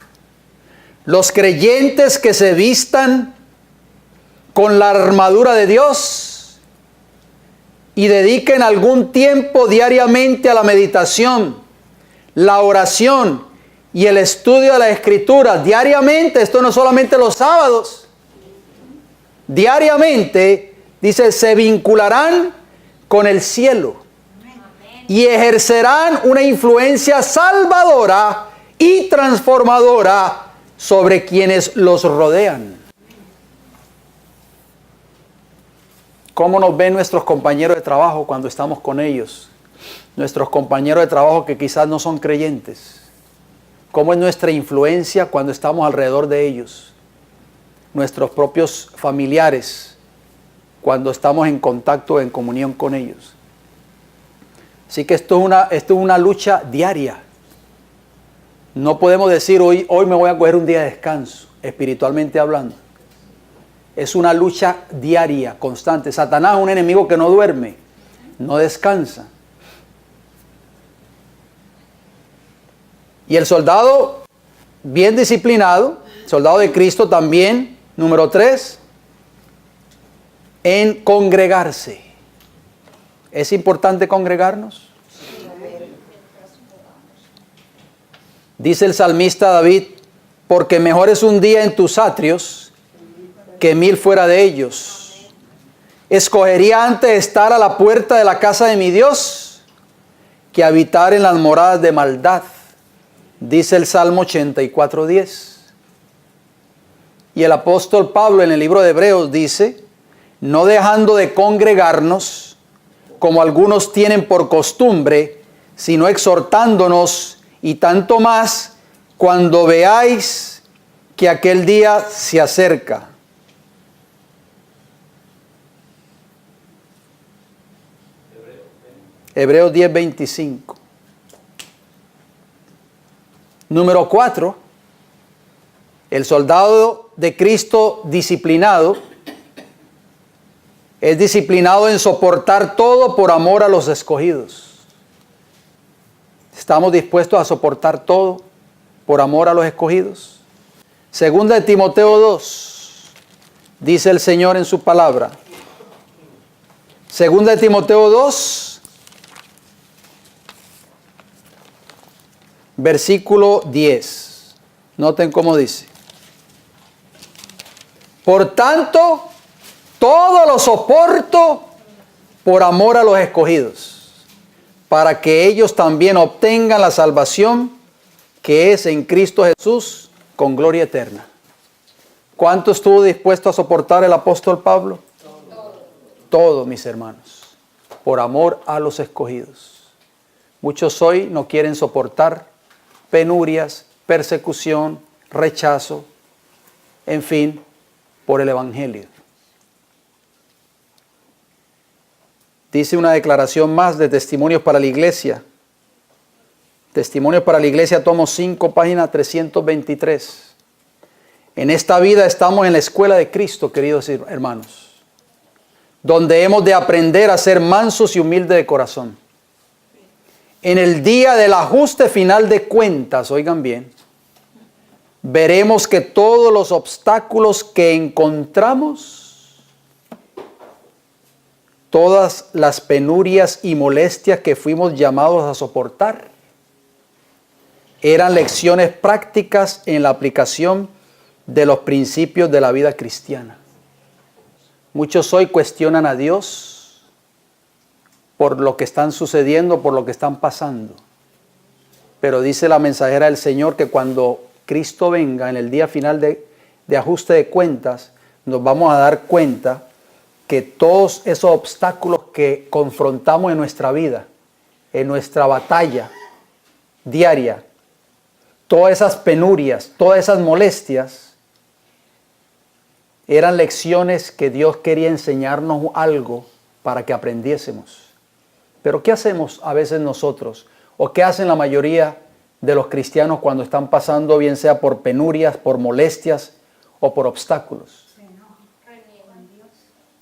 Los creyentes que se vistan con la armadura de Dios y dediquen algún tiempo diariamente a la meditación, la oración y el estudio de la Escritura, diariamente, esto no solamente los sábados, diariamente, dice, se vincularán con el cielo y ejercerán una influencia salvadora y transformadora sobre quienes los rodean. ¿Cómo nos ven nuestros compañeros de trabajo cuando estamos con ellos? Nuestros compañeros de trabajo que quizás no son creyentes. ¿Cómo es nuestra influencia cuando estamos alrededor de ellos? Nuestros propios familiares, cuando estamos en contacto, en comunión con ellos. Así que esto es una lucha diaria. No podemos decir hoy me voy a coger un día de descanso, espiritualmente hablando. Es una lucha diaria, constante. Satanás es un enemigo que no duerme, no descansa. Y el soldado bien disciplinado, soldado de Cristo también, número 3, en congregarse. ¿Es importante congregarnos? Dice el salmista David, porque mejor es un día en tus atrios que 1000 fuera de ellos. Escogería antes estar a la puerta de la casa de mi Dios que habitar en las moradas de maldad. Dice el Salmo 84:10. Y el apóstol Pablo en el libro de Hebreos dice, no dejando de congregarnos, como algunos tienen por costumbre, sino exhortándonos, y tanto más cuando veáis que aquel día se acerca. Hebreos 10:25. Número 4, el soldado de Cristo disciplinado es disciplinado en soportar todo por amor a los escogidos. ¿Estamos dispuestos a soportar todo por amor a los escogidos? Segunda de Timoteo 2, dice el Señor en su palabra. Segunda de Timoteo 2, versículo 10. Noten cómo dice. Por tanto, todo lo soporto por amor a los escogidos, para que ellos también obtengan la salvación que es en Cristo Jesús con gloria eterna. ¿Cuánto estuvo dispuesto a soportar el apóstol Pablo? Todo, mis hermanos, por amor a los escogidos. Muchos hoy no quieren soportar penurias, persecución, rechazo, en fin, por el Evangelio. Dice una declaración más de Testimonios para la Iglesia. Testimonios para la Iglesia, tomo 5, página 323. En esta vida estamos en la escuela de Cristo, queridos hermanos, donde hemos de aprender a ser mansos y humildes de corazón. En el día del ajuste final de cuentas, oigan bien, veremos que todos los obstáculos que encontramos, todas las penurias y molestias que fuimos llamados a soportar, eran lecciones prácticas en la aplicación de los principios de la vida cristiana. Muchos hoy cuestionan a Dios por lo que están sucediendo, por lo que están pasando. Pero dice la mensajera del Señor que cuando Cristo venga en el día final de ajuste de cuentas, nos vamos a dar cuenta que todos esos obstáculos que confrontamos en nuestra vida, en nuestra batalla diaria, todas esas penurias, todas esas molestias, eran lecciones que Dios quería enseñarnos algo para que aprendiésemos. Pero ¿qué hacemos a veces nosotros? ¿O qué hacen la mayoría de los cristianos cuando están pasando, bien sea por penurias, por molestias o por obstáculos?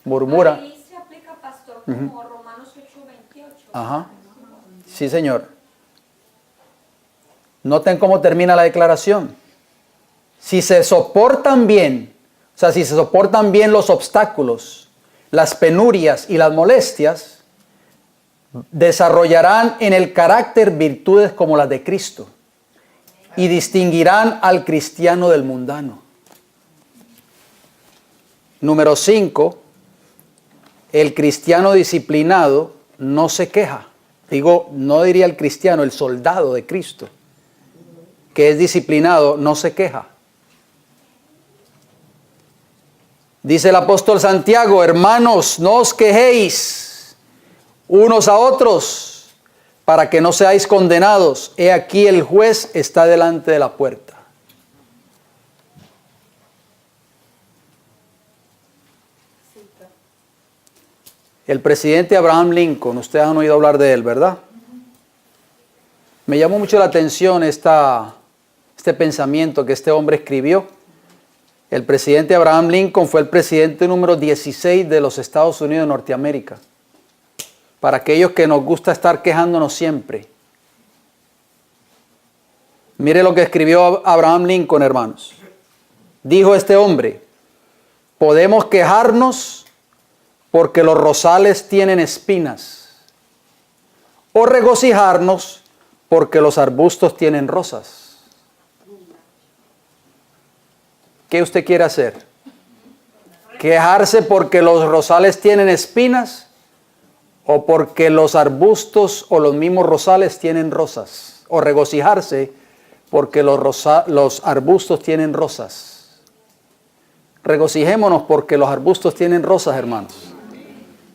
Murmuran. Ahí se aplica, pastor, como Romanos 8:28. Ajá. Sí, señor. Noten cómo termina la declaración. Si se soportan bien, o sea, si se soportan bien los obstáculos, las penurias y las molestias, desarrollarán en el carácter virtudes como las de Cristo y distinguirán al cristiano del mundano. Número 5, el cristiano disciplinado no se queja. Digo, no diría el cristiano, el soldado de Cristo, que es disciplinado, no se queja. Dice el apóstol Santiago, hermanos, no os quejéis unos a otros para que no seáis condenados. He aquí el juez está delante de la puerta. El presidente Abraham Lincoln, ustedes han oído hablar de él, ¿verdad? Me llamó mucho la atención este pensamiento que este hombre escribió. El presidente Abraham Lincoln fue el presidente número 16 de los Estados Unidos de Norteamérica. Para aquellos que nos gusta estar quejándonos siempre. Mire lo que escribió Abraham Lincoln, hermanos. Dijo este hombre, podemos quejarnos porque los rosales tienen espinas, o regocijarnos porque los arbustos tienen rosas. ¿Qué usted quiere hacer? ¿Quejarse porque los rosales tienen espinas o porque los arbustos o los mismos rosales tienen rosas? ¿O regocijarse porque los arbustos tienen rosas? Regocijémonos porque los arbustos tienen rosas, hermanos.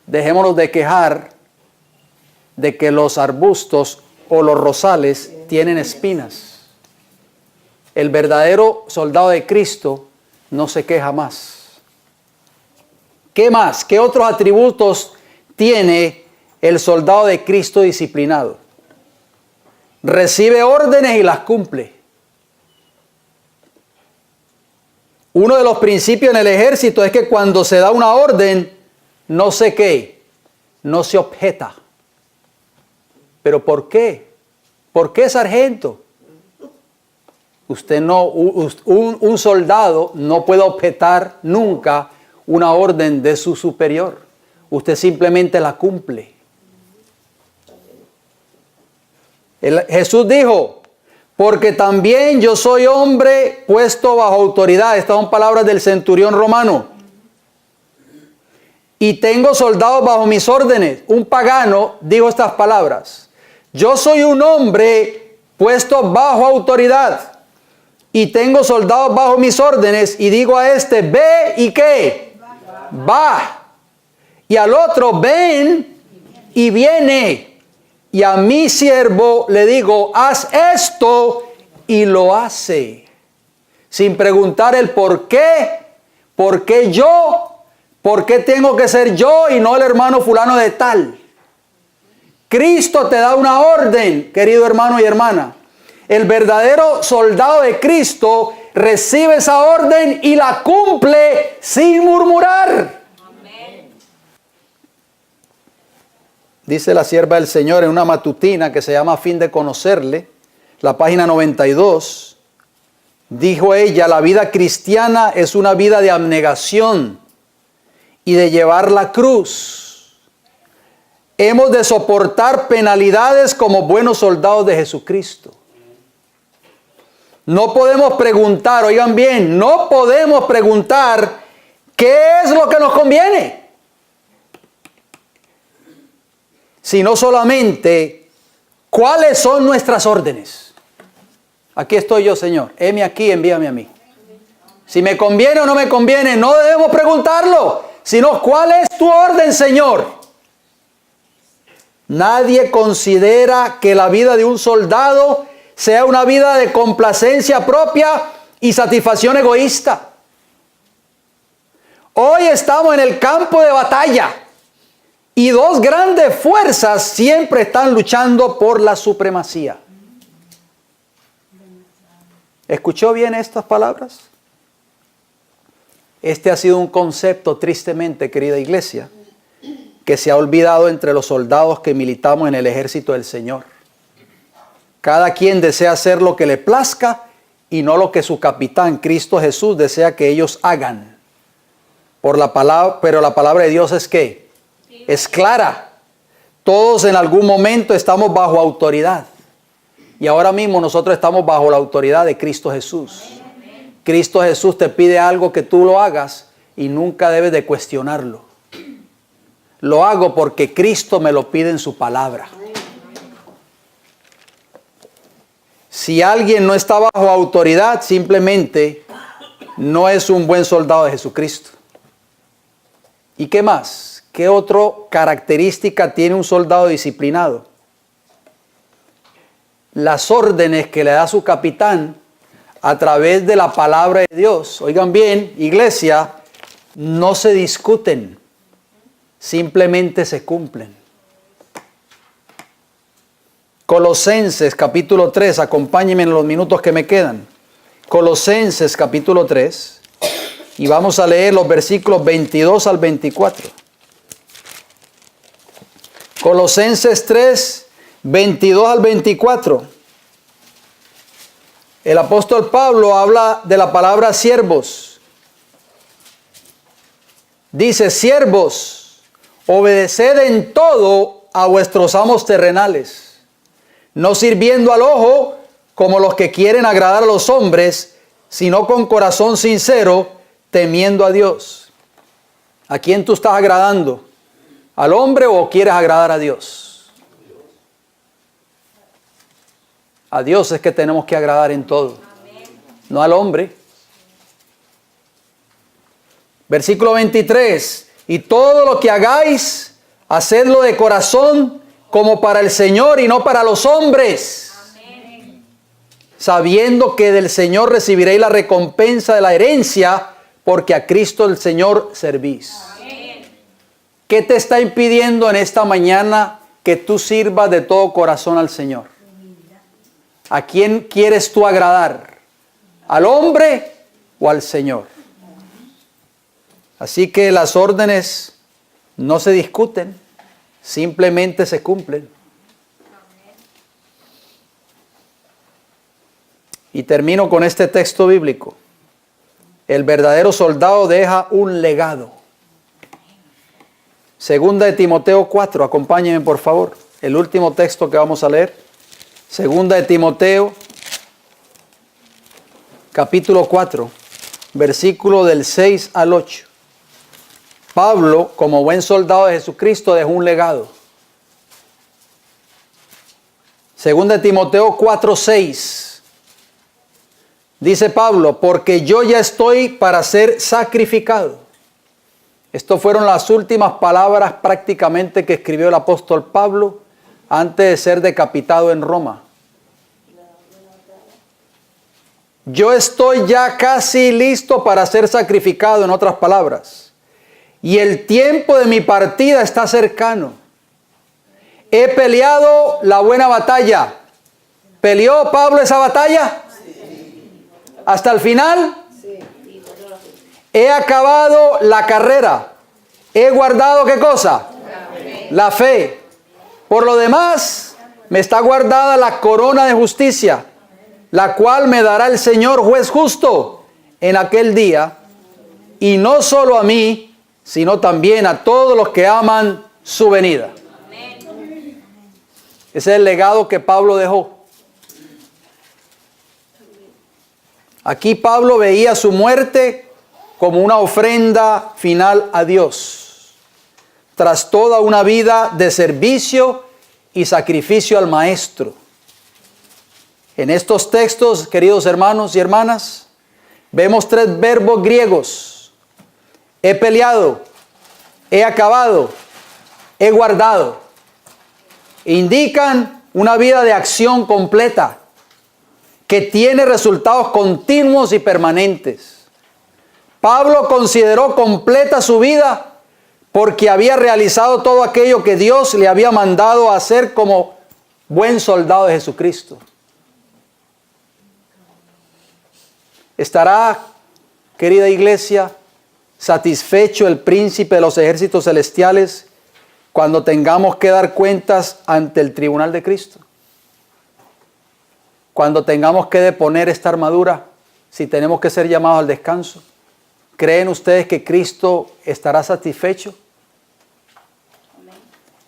Dejémonos de quejar de que los arbustos o los rosales tienen espinas. El verdadero soldado de Cristo no se queja más. ¿Qué más? ¿Qué otros atributos tiene el soldado de Cristo disciplinado? Recibe órdenes y las cumple. Uno de los principios en el ejército es que cuando se da una orden, no sé qué, no se objeta. ¿Pero por qué? ¿Por qué, sargento? Usted no, un soldado no puede objetar nunca una orden de su superior. Usted simplemente la cumple. Jesús dijo, porque también yo soy hombre puesto bajo autoridad. Estas son palabras del centurión romano. Y tengo soldados bajo mis órdenes. Un pagano dijo estas palabras. Yo soy un hombre puesto bajo autoridad. Y tengo soldados bajo mis órdenes. Y digo a este, ve y ¿qué? Va. Y al otro, ven y viene. Y a mi siervo le digo, haz esto y lo hace. Sin preguntar el por qué yo. ¿Por qué tengo que ser yo y no el hermano fulano de tal? Cristo te da una orden, querido hermano y hermana. El verdadero soldado de Cristo recibe esa orden y la cumple sin murmurar. Amén. Dice la sierva del Señor en una matutina que se llama A fin de conocerle, la página 92, dijo ella, la vida cristiana es una vida de abnegación y de llevar la cruz. Hemos de soportar penalidades como buenos soldados de Jesucristo. No podemos preguntar, oigan bien, no podemos preguntar qué es lo que nos conviene, sino solamente cuáles son nuestras órdenes. Aquí estoy yo, Señor, heme aquí, envíame a mí. Si me conviene o no me conviene, no debemos preguntarlo, sino ¿cuál es tu orden, Señor? Nadie considera que la vida de un soldado sea una vida de complacencia propia y satisfacción egoísta. Hoy estamos en el campo de batalla y dos grandes fuerzas siempre están luchando por la supremacía. ¿Escuchó bien estas palabras? Este ha sido un concepto, tristemente, querida iglesia, que se ha olvidado entre los soldados que militamos en el ejército del Señor. Cada quien desea hacer lo que le plazca y no lo que su capitán, Cristo Jesús, desea que ellos hagan. Pero la palabra de Dios es ¿qué? Es clara. Todos en algún momento estamos bajo autoridad. Y ahora mismo nosotros estamos bajo la autoridad de Cristo Jesús. Cristo Jesús te pide algo que tú lo hagas y nunca debes de cuestionarlo. Lo hago porque Cristo me lo pide en su palabra. Si alguien no está bajo autoridad, simplemente no es un buen soldado de Jesucristo. ¿Y qué más? ¿Qué otra característica tiene un soldado disciplinado? Las órdenes que le da su capitán a través de la palabra de Dios. Oigan bien, iglesia, no se discuten, simplemente se cumplen. Colosenses capítulo 3, acompáñenme en los minutos que me quedan. Colosenses capítulo 3, y vamos a leer los versículos 22 al 24. Colosenses 3, 22 al 24. El apóstol Pablo habla de la palabra siervos. Dice, siervos, obedeced en todo a vuestros amos terrenales, no sirviendo al ojo como los que quieren agradar a los hombres, sino con corazón sincero, temiendo a Dios. ¿A quién tú estás agradando? ¿Al hombre o quieres agradar a Dios? A Dios es que tenemos que agradar en todo, no al hombre. Versículo 23, y todo lo que hagáis, hacedlo de corazón como para el Señor y no para los hombres, sabiendo que del Señor recibiréis la recompensa de la herencia, porque a Cristo el Señor servís. ¿Qué te está impidiendo en esta mañana que tú sirvas de todo corazón al Señor? ¿A quién quieres tú agradar? ¿Al hombre o al Señor? Así que las órdenes no se discuten, simplemente se cumplen. Y termino con este texto bíblico. El verdadero soldado deja un legado. Segunda de Timoteo 4, acompáñenme por favor. El último texto que vamos a leer. Segunda de Timoteo, capítulo 4, versículo del 6 al 8. Pablo, como buen soldado de Jesucristo, dejó un legado. Segunda de Timoteo 4, 6. Dice Pablo, porque yo ya estoy para ser sacrificado. Estas fueron las últimas palabras prácticamente que escribió el apóstol Pablo antes de ser decapitado en Roma. Yo estoy ya casi listo para ser sacrificado, en otras palabras. Y el tiempo de mi partida está cercano. He peleado la buena batalla. ¿Peleó Pablo esa batalla? Sí. ¿Hasta el final? Sí. He acabado la carrera. He guardado ¿qué cosa? La fe. Por lo demás, me está guardada la corona de justicia, la cual me dará el Señor juez justo en aquel día, y no solo a mí, sino también a todos los que aman su venida. Ese es el legado que Pablo dejó. Aquí Pablo veía su muerte como una ofrenda final a Dios, tras toda una vida de servicio y sacrificio al Maestro. En estos textos, queridos hermanos y hermanas, vemos tres verbos griegos: he peleado, he acabado, he guardado. Indican una vida de acción completa que tiene resultados continuos y permanentes. Pablo consideró completa su vida porque había realizado todo aquello que Dios le había mandado a hacer como buen soldado de Jesucristo. ¿Estará, querida iglesia, satisfecho el príncipe de los ejércitos celestiales cuando tengamos que dar cuentas ante el tribunal de Cristo? Cuando tengamos que deponer esta armadura, si tenemos que ser llamados al descanso, ¿creen ustedes que Cristo estará satisfecho?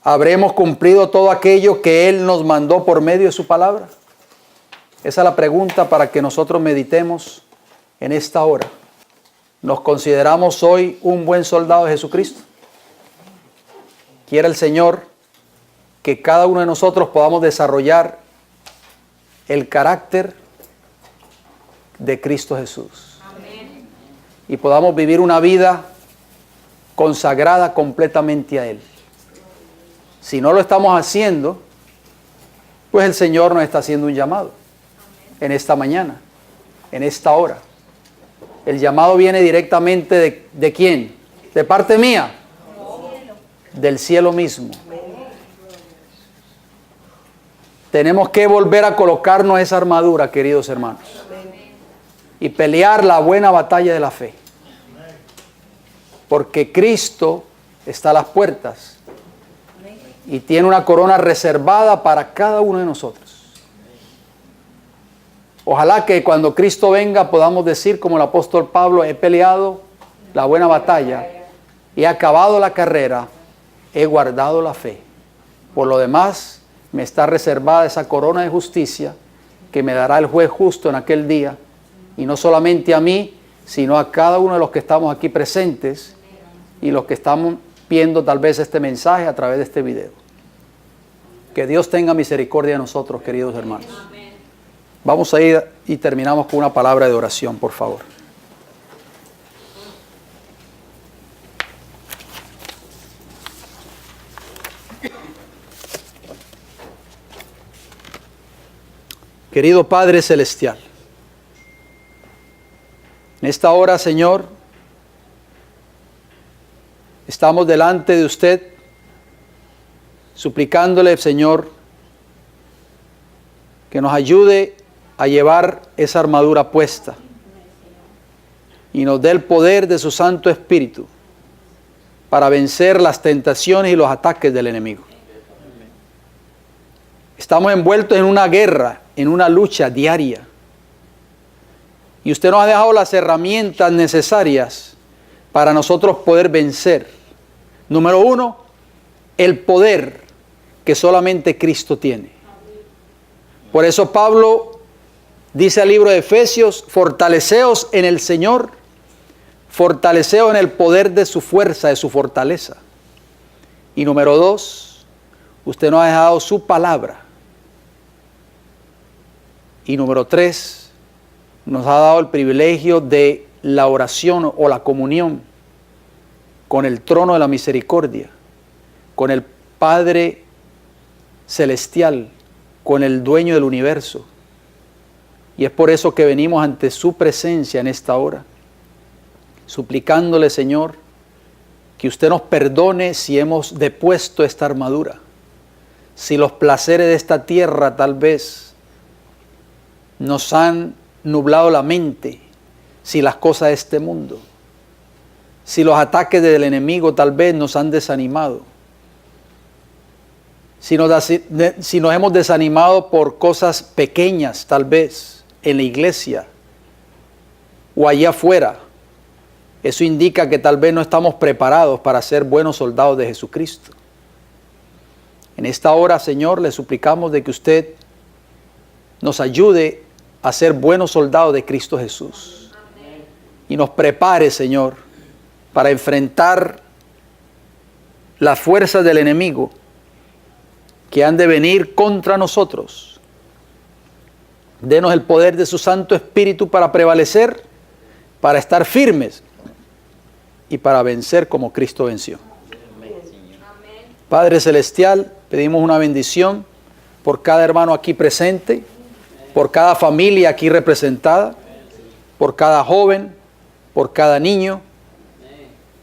¿Habremos cumplido todo aquello que Él nos mandó por medio de su palabra? Esa es la pregunta para que nosotros meditemos en esta hora. ¿Nos consideramos hoy un buen soldado de Jesucristo? Quiera el Señor que cada uno de nosotros podamos desarrollar el carácter de Cristo Jesús. Amén. Y podamos vivir una vida consagrada completamente a Él. Si no lo estamos haciendo, pues el Señor nos está haciendo un llamado en esta mañana, en esta hora. El llamado viene directamente ¿de quién? ¿De parte mía? Del cielo mismo. Tenemos que volver a colocarnos esa armadura, queridos hermanos, y pelear la buena batalla de la fe. Porque Cristo está a las puertas y tiene una corona reservada para cada uno de nosotros. Ojalá que cuando Cristo venga podamos decir como el apóstol Pablo: he peleado la buena batalla, he acabado la carrera, he guardado la fe. Por lo demás, me está reservada esa corona de justicia que me dará el juez justo en aquel día. Y no solamente a mí, sino a cada uno de los que estamos aquí presentes y los que estamos viendo tal vez este mensaje a través de este video. Que Dios tenga misericordia de nosotros, queridos hermanos. Vamos a ir y terminamos con una palabra de oración, por favor. Querido Padre Celestial, en esta hora, Señor, estamos delante de usted, suplicándole, Señor, que nos ayude a llevar esa armadura puesta y nos dé el poder de su Santo Espíritu para vencer las tentaciones y los ataques del enemigo. Estamos envueltos en una guerra, en una lucha diaria. Y usted nos ha dejado las herramientas necesarias para nosotros poder vencer. Número 1, el poder que solamente Cristo tiene. Por eso Pablo dice al libro de Efesios: fortaleceos en el Señor, fortaleceos en el poder de su fuerza, de su fortaleza. Y número 2, usted nos ha dejado su palabra. Y número 3, nos ha dado el privilegio de la oración o la comunión con el trono de la misericordia, con el Padre Celestial, con el dueño del universo. Y es por eso que venimos ante su presencia en esta hora, suplicándole, Señor, que usted nos perdone si hemos depuesto esta armadura, si los placeres de esta tierra tal vez nos han nublado la mente, si las cosas de este mundo, si los ataques del enemigo tal vez nos han desanimado, si nos hemos desanimado por cosas pequeñas tal vez en la iglesia o allá afuera. Eso indica que tal vez no estamos preparados para ser buenos soldados de Jesucristo. En esta hora, Señor, le suplicamos de que usted nos ayude a ser buenos soldados de Cristo Jesús. Y nos prepare, Señor, para enfrentar las fuerzas del enemigo que han de venir contra nosotros. Denos el poder de su Santo Espíritu para prevalecer, para estar firmes y para vencer como Cristo venció. Padre Celestial, pedimos una bendición por cada hermano aquí presente, por cada familia aquí representada, por cada joven, por cada niño,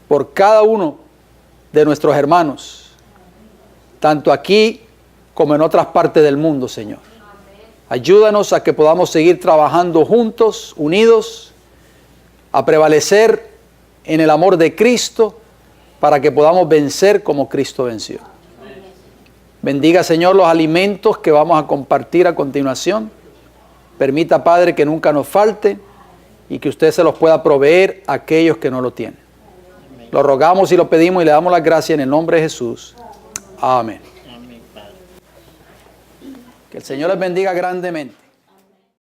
por cada uno de nuestros hermanos, tanto aquí como en otras partes del mundo, Señor. Ayúdanos a que podamos seguir trabajando juntos, unidos, a prevalecer en el amor de Cristo, para que podamos vencer como Cristo venció. Bendiga, Señor, los alimentos que vamos a compartir a continuación. Permita, Padre, que nunca nos falte y que usted se los pueda proveer a aquellos que no lo tienen. Lo rogamos y lo pedimos y le damos las gracias en el nombre de Jesús. Amén. Que el Señor les bendiga grandemente.